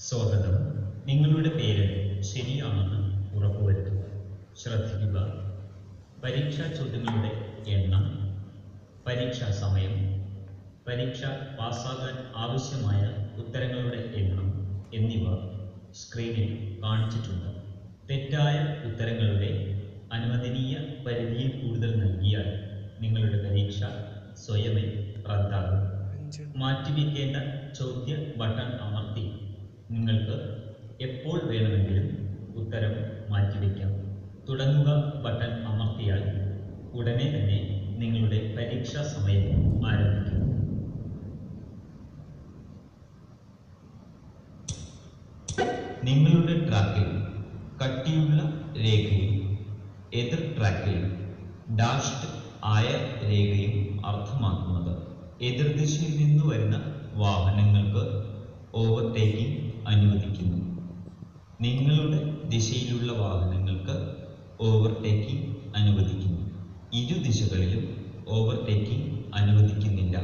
സ്വാഗതം. നിങ്ങളുടെ പേര് ശരിയാണെന്ന് ഉറപ്പുവരുത്തുക. ശ്രദ്ധിക്കുക. പരീക്ഷാ ചോദ്യങ്ങളുടെ എണ്ണം, പരീക്ഷാ സമയം, പരീക്ഷ പാസ്സാകാൻ ആവശ്യമായ ഉത്തരങ്ങളുടെ എണ്ണം എന്നിവ സ്ക്രീനിൽ കാണിച്ചിട്ടുണ്ട്. തെറ്റായ ഉത്തരങ്ങളുടെ അനുവദനീയ പരിധിയിൽ കൂടുതൽ നൽകിയാൽ നിങ്ങളുടെ പരീക്ഷ സ്വയമേ റദ്ദാകും. മാറ്റിവെക്കേണ്ട ചോദ്യ ബട്ടൺ അമർത്തി നിങ്ങൾക്ക് എപ്പോൾ വേണമെങ്കിലും ഉത്തരം മാറ്റിവെക്കാം. തുടങ്ങുക ബട്ടൺ അമർത്തിയാൽ ഉടനെ തന്നെ നിങ്ങളുടെ പരീക്ഷാ സമയം ആരംഭിക്കും. നിങ്ങളുടെ ട്രാക്കിൽ കട്ടിയുള്ള രേഖയും എതിർ ട്രാക്കിൽ ഡാഷ്ഡ് ആയ രേഖയും അർത്ഥമാക്കുന്നത് എതിർദിശയിൽ നിന്ന് വരുന്ന വാഹനങ്ങൾക്ക് ഓവർടേക്കിംഗ് അനുവദിക്കുന്നു. നിങ്ങളുടെ ദിശയിലുള്ള വാഹനങ്ങൾക്ക് ഓവർടേക്കിംഗ് അനുവദിക്കുന്നു. ഇരു ദിശകളിലും ഓവർടേക്കിംഗ് അനുവദിക്കുന്നില്ല.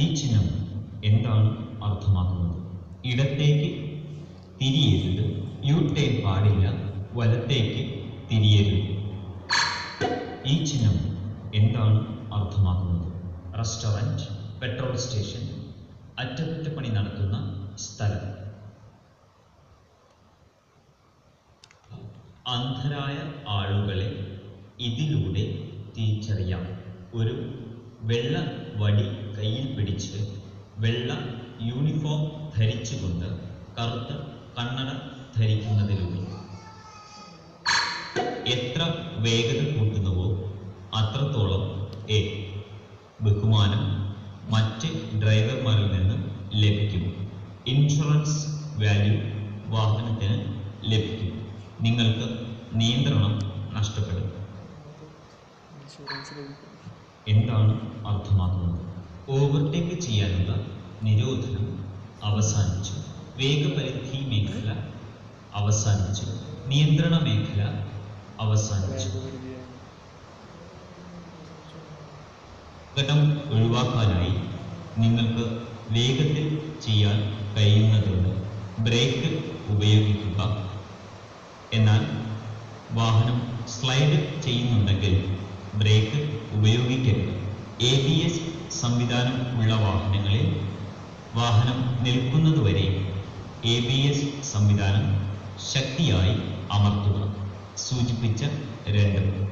ഈ ചിഹ്നം എന്താണ് അർത്ഥമാക്കുന്നത്? ഇടത്തേക്ക് തിരിയരുത്, യു ടേൺ പാടില്ല, വലത്തേക്ക് തിരിയരുത്. ഈ ചിഹ്നം എന്താണ് അർത്ഥമാക്കുന്നത്? റെസ്റ്റോറൻറ്റ്, പെട്രോൾ സ്റ്റേഷൻ, അറ്റകുറ്റപ്പണി നടത്തുന്ന സ്ഥലം. അന്ധരായ ആളുകളെ ഇതിലൂടെ തിരിച്ചറിയാം. ഒരു വെള്ള വടി കയ്യിൽ പിടിച്ച് വെള്ള യൂണിഫോം ധരിച്ചുകൊണ്ട് കറുത്ത കണ്ണട ധരിക്കുന്നതിലൂടെ. എത്ര വേഗത കൂട്ടുന്നുവോ അത്രത്തോളം ബഹുമാനം മറ്റ് ഡ്രൈവർമാരിൽ നിന്ന് ലഭിക്കും. ഇൻഷുറൻസ് വാല്യൂ വാഹനത്തിന് ലഭിക്കും. നിങ്ങൾക്ക് നിയന്ത്രണം നഷ്ടപ്പെടും. എന്താണ് അർത്ഥമാക്കുന്നത്? ഓവർടേക്ക് ചെയ്യാനുള്ള നിരോധനം അവസാനിച്ചു. വേഗപരിധി മേഖല അവസാനിച്ചു. നിയന്ത്രണ മേഖല അവസാനിച്ചു. അപകടം ഒഴിവാക്കാനായി നിങ്ങൾക്ക് വേഗത്തിൽ ചെയ്യാൻ കഴിയുന്നതുണ്ട്. ബ്രേക്ക് ഉപയോഗിക്കുക. എന്നാൽ വാഹനം സ്ലൈഡ് ചെയ്യുന്നുണ്ടെങ്കിൽ ബ്രേക്ക് ഉപയോഗിക്കരുത്. ABS സംവിധാനം ഉള്ള വാഹനങ്ങളിൽ വാഹനം നിൽക്കുന്നതുവരെ ABS സംവിധാനം ശക്തിയായി അമർത്തുക. സൂചിപ്പിച്ച 2.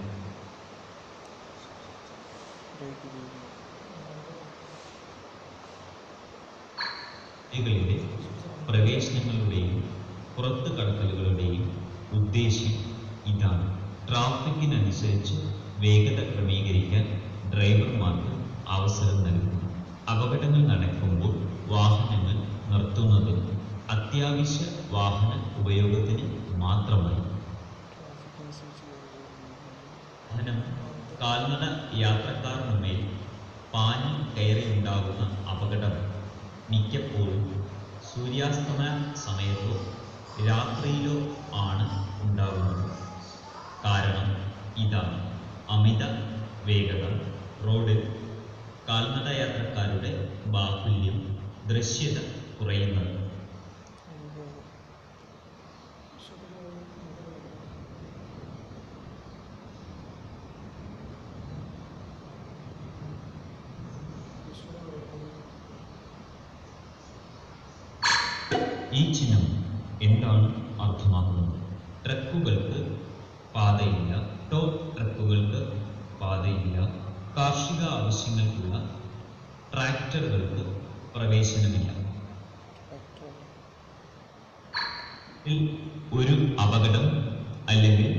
ിലെ പ്രവേശനങ്ങളുടെയും പുറത്തു കടക്കലുകളുടെയും ഉദ്ദേശ്യം ഇതാണ്. ട്രാഫിക്കിനനുസരിച്ച് വേഗത ക്രമീകരിക്കാൻ ഡ്രൈവർമാർക്ക് അവസരം നൽകുന്നു. അപകടങ്ങൾ നടക്കുമ്പോൾ വാഹനങ്ങൾ നിർത്തുന്നതിന് അത്യാവശ്യ വാഹന ഉപയോഗത്തിന് മാത്രമായി. വാഹനം കാൽനട യാത്രക്കാരനുമേൽ പാഞ്ഞു കയറിയുണ്ടാകുന്ന അപകടം മിക്കപ്പോഴും സൂര്യാസ്തമന സമയത്തോ രാത്രിയിലോ ആണ് ഉണ്ടാകുന്നത്. കാരണം ഇതാണ്: അമിത വേഗത, റോഡിൽ കാൽനട യാത്രക്കാരുടെ ബാഹുല്യം, ദൃശ്യത കുറയുന്നത്. ഈ ചിഹ്നം എന്താണ് അർത്ഥമാക്കുന്നത്? ട്രക്കുകൾക്ക് പാതയില്ല, ടോ ട്രക്കുകൾക്ക് പാതയില്ല, കാർഷിക ആവശ്യങ്ങൾക്കുള്ള ട്രാക്ടറുകൾക്ക് പ്രവേശനമില്ല. ഒരു അപകടം അല്ലെങ്കിൽ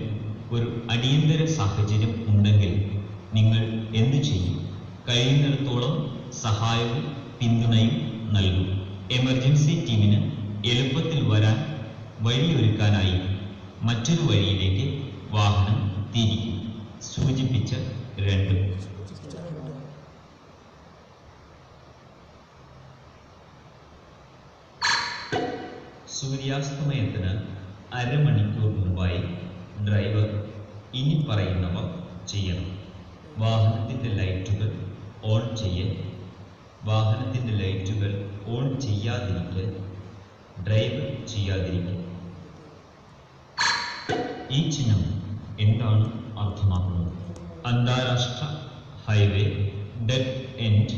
ഒരു അടിയന്തര സാഹചര്യം ഉണ്ടെങ്കിൽ നിങ്ങൾ എന്തു ചെയ്യും? കഴിയുന്നിടത്തോളം സഹായവും പിന്തുണയും നൽകും. എമർജൻസി ടീമിന് എളുപ്പത്തിൽ വരാൻ വഴിയൊരുക്കാനായി മറ്റൊരു വഴിയിലേക്ക് വാഹനം തിരിക്കും. സൂചിപ്പിച്ച 2. സൂര്യാസ്തമയത്തിന് അരമണിക്കൂർ മുമ്പായി ഡ്രൈവർ ഇനി പറയുന്നവ ചെയ്യണം. വാഹനത്തിൻ്റെ ലൈറ്റുകൾ ഓൺ ചെയ്യൽ, വാഹനത്തിൻ്റെ ലൈറ്റുകൾ ഓൺ ചെയ്യാതിരിക്കൽ, ഡ്രൈവ് ചെയ്യാതിരിക്കൽ. ഈ ചിഹ്നം എന്താണ് അർത്ഥമാക്കുന്നത്? അന്താരാഷ്ട്ര ഹൈവേ ഡെഡ് എൻഡ്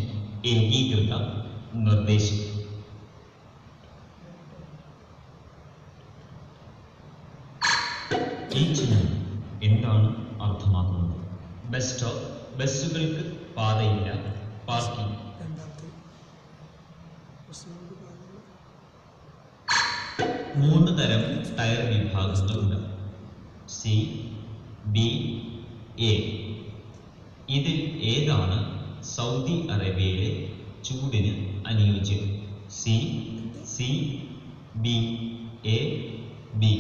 ഏകീകൃത നിർദ്ദേശം. ഈ ചിഹ്നം എന്താണ് അർത്ഥമാക്കുന്നത്? ബസ് സ്റ്റോപ്പ്, ബസ്സുകൾക്ക് പാതയില്ല, പാർക്കിംഗ്. 3 തരം ടയർ വിഭാഗങ്ങളുണ്ട്: സി, ബി, എ. ഇതിൽ ഏതാണ് സൗദി അറേബ്യയിലെ ചൂടിന് അനുയോജ്യം? C, C, B, A, B.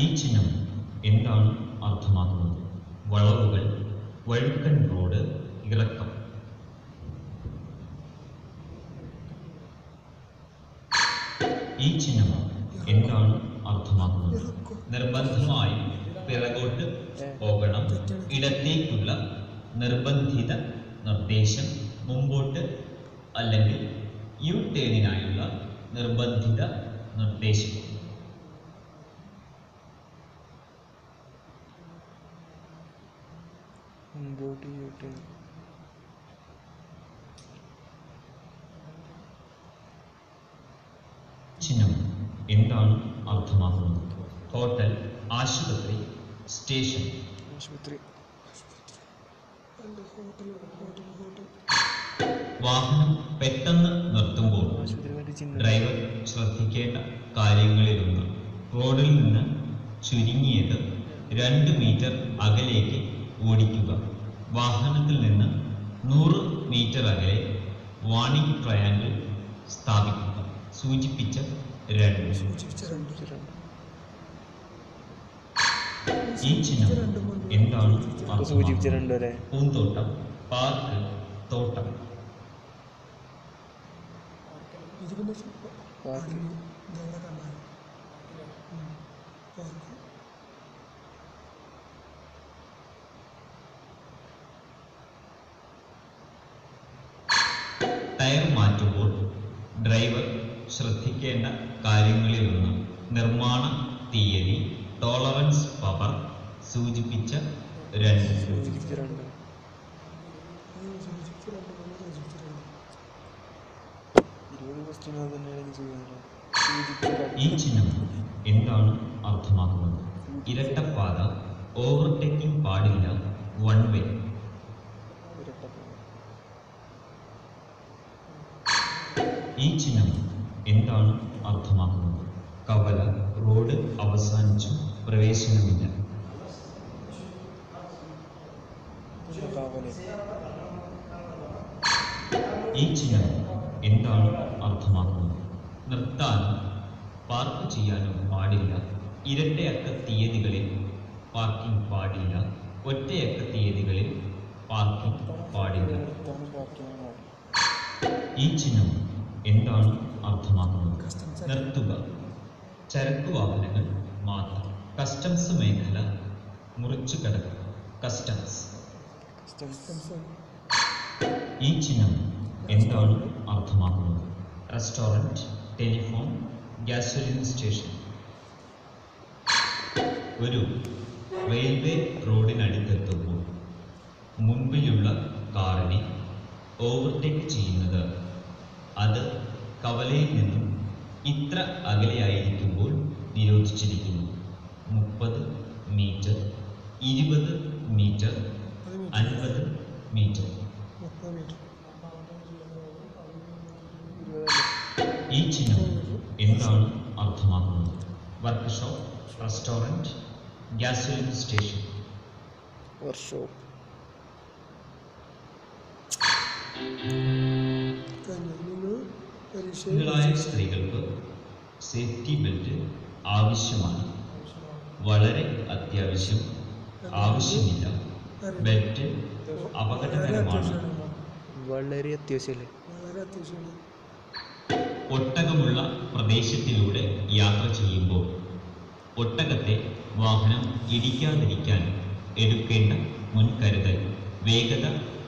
ഈ ചിഹ്നം എന്താണ് അർത്ഥമാക്കുന്നത്? വളവുകൾ, വഴുക്കൻ റോഡ്, ഇറക്കം. ഈ ചിഹ്നം എന്താണ് അർത്ഥമാക്കുന്നത്? നിർബന്ധമായും പിറകോട്ട് പോകണം, ഇടത്തേക്കുള്ള നിർബന്ധിത നിർദ്ദേശം, മുമ്പോട്ട് അല്ലെങ്കിൽ യു ടേണിനായുള്ള നിർബന്ധിത നിർദ്ദേശം. ചിഹ്നം എന്താണ് അർത്ഥമാക്കുന്നത്? ഹോട്ടൽ, ആശുപത്രി, സ്റ്റേഷൻ. വാഹനം പെട്ടെന്ന് നിർത്തുമ്പോൾ ഡ്രൈവർ ശ്രദ്ധിക്കേണ്ട കാര്യങ്ങളിലൊന്ന് റോഡിൽ നിന്ന് ചുരുങ്ങിയത് 2 മീറ്റർ അകലേക്ക് ഓടിക്കുക. വാഹനത്തിൽ നിന്ന് 100 മീറ്റർ അകലെ വാണിംഗ് ട്രയാങ്കിൾ സ്ഥാപിക്കുക. സൂചിപ്പിച്ച 2. ഈ ചിഹ്നം എന്താണ് അർത്ഥമാക്കുന്നത്? പൂന്തോട്ടം, പാർക്ക്, തോട്ടം. ടയർ മാറ്റുമ്പോൾ ഡ്രൈവർ ശ്രദ്ധിക്കേണ്ട കാര്യങ്ങളിലൊന്ന് നിർമ്മാണ തീയതി, ടോളറൻസ് പവർ. സൂചിപ്പിച്ച 2. ഈ ചിഹ്നം എന്താണ് അർത്ഥമാക്കുന്നത്? ഇരട്ടപ്പാത, ഓവർടേക്കിംഗ് പാടില്ല, വൺ വേ. ഈ ചിഹ്നം എന്താണ് അർത്ഥമാക്കുന്നത്? കവല, റോഡ് അവസാനിച്ചു, പ്രവേശനമില്ല. ഈ ചിഹ്നം എന്താണ് അർത്ഥമാക്കുന്നത്? നിർത്താനും പാർക്ക് ചെയ്യാനും പാടില്ല, ഇരട്ടയക്ക തീയതികളിൽ പാർക്കിംഗ് പാടില്ല, ഒറ്റയക്ക തീയതികളിൽ പാർക്കിംഗ് പാടില്ല. ഈ ചിഹ്നം എന്താണ് അർത്ഥമാക്കുന്നത്? നിർത്തുക, ചരക്ക് വാഹനങ്ങൾ മാത്രം. കസ്റ്റംസ് മേഖല, മുറിച്ചു കടക്കുക, കസ്റ്റംസ്. ഈ ചിഹ്നം എന്താണ് അർത്ഥമാക്കുന്നത്? Restaurant, telephone, gasoline station. ഒരു റെയിൽവേ റോഡിനടുത്തെത്തുമ്പോൾ മുൻപിലുള്ള കാറിനെ ഓവർടേക്ക് ചെയ്യുന്നത് അത് കവലയിൽ നിന്നും ഇത്ര അകലെയായിരിക്കുമ്പോൾ നിരോധിച്ചിരിക്കുന്നു. 30 മീറ്റർ, 20 മീറ്റർ, 50 മീറ്റർ. ഈ ചിഹ്നം എന്താണ് അർത്ഥമാക്കുന്നത്? Workshop, restaurant, gasoline station. Workshop. നിങ്ങളായ സ്ത്രീകൾക്ക് സേഫ്റ്റി ബെൽറ്റ് ആവശ്യമാണ്. വളരെ അത്യാവശ്യം. ആവശ്യമില്ല, ബെൽറ്റ് അപകടകരമാണ്. വളരെ അത്യാവശ്യമല്ലേ? ഒട്ടകമുള്ള പ്രദേശത്തിലൂടെ യാത്ര ചെയ്യുമ്പോൾ ഒട്ടകത്തെ വാഹനം ഇടിക്കാതിരിക്കാൻ എടുക്കേണ്ട മുൻകരുതൽ. വേഗത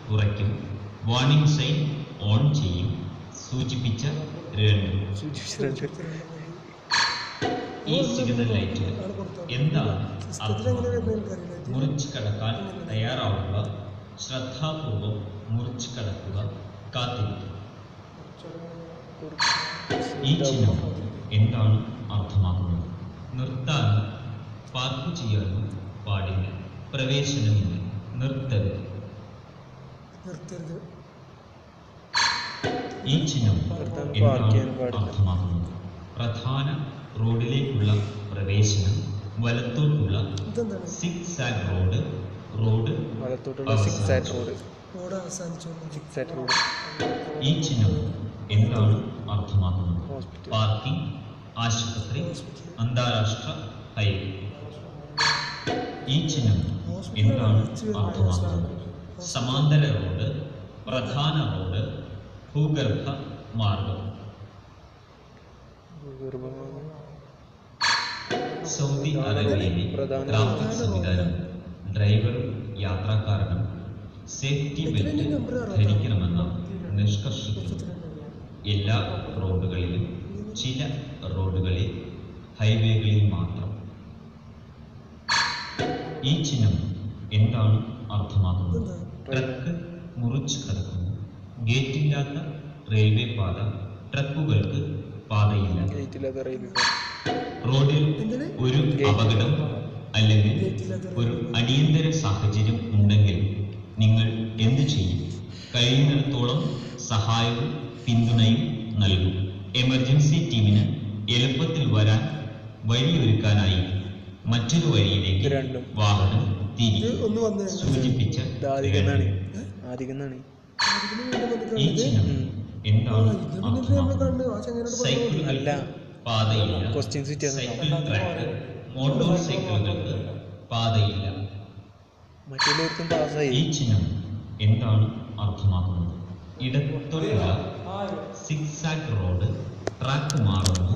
കുറയ്ക്കും. വാർണിംഗ് സൈൻ ഓൺ ചെയ്യും. സൂചിപ്പിച്ച 2. ഈ സിഗ്നൽ ലൈറ്റ് എന്താണ് അർത്ഥമാക്കുന്നത്? മുറിച്ചു കടക്കാൻ തയ്യാറാവുക. ശ്രദ്ധാപൂർവം മുറിച്ചു കടക്കുക. കാത്തിരിക്കുക. ഈ ചിഹ്നം എന്താണ് അർത്ഥമാക്കുന്നത്? നിർത്താനും പാർക്ക് ചെയ്യാനും പാടില്ല. പ്രവേശനമില്ല. നിർത്തരുത്. ഈ ചിഹ്നം എന്താണ് അർത്ഥമാക്കുന്നത്? പ്രധാന റോഡിലേക്കുള്ള പ്രവേശനം. വലത്തോട്ടുള്ള സിക്സാഗ് റോഡ്. ഈ ചിഹ്നം എന്താണ് അർത്ഥമാക്കുന്നത്? പാർക്കിംഗ്, ആശുപത്രി, അന്താരാഷ്ട്ര ഹൈവേ. ഈ ചിഹ്നം എന്താണ് അർത്ഥമാക്കുന്നത്? സമാന്തര റോഡ്, പ്രധാന റോഡ്, ഭൂഗർഭ മാർഗം. സൗദി അറേബ്യയിലെ ട്രാഫിക് സംവിധാനം ഡ്രൈവറും യാത്രക്കാരനും സേഫ്റ്റി ബെൽറ്റ് ധരിക്കണമെന്ന് നിഷ്കർഷിക്കുന്നു. എല്ലാ റോഡുകളിലും, ചില റോഡുകളിൽ, ഹൈവേകളിൽ മാത്രം. ഈ ചിഹ്നം എന്താണ് അർത്ഥമാക്കുന്നത്? ട്രക്ക് മുറിച്ചു കടക്കുന്നു. ഗേറ്റില്ലാത്ത റെയിൽവേ പാത. ട്രക്കുകൾക്ക് പാതയില്ല. റോഡിൽ ഒരു അപകടം അല്ലെങ്കിൽ ഒരു അടിയന്തര സാഹചര്യം ഉണ്ടെങ്കിൽ നിങ്ങൾ എന്ത് ചെയ്യും? കഴിയുന്നിടത്തോളം സഹായവും പിന്തുണയും നൽകും. എമർജൻസി ടീമിന് എളുപ്പത്തിൽ വരാൻ വഴിയൊരുക്കാനായി മറ്റൊരു വഴിയിലേക്ക് വാഹനം തിരിക്കും. സൂചിപ്പിച്ച 2. ഈ ചിഹ്നം എന്താണ് അർത്ഥമാക്കുന്നത്? സൈക്കിളുകൾക്ക് പാതയില്ല. Cycle track. മോട്ടോർ സൈക്കിളുകൾക്ക് പാതയില്ല. ഈ ചിഹ്നം എന്താണ് അർത്ഥമാക്കുന്നത്? ഇടത്തോട്ടുള്ള സിക്സാഗ് റോഡ്. ട്രാക്ക് മാറുന്നു.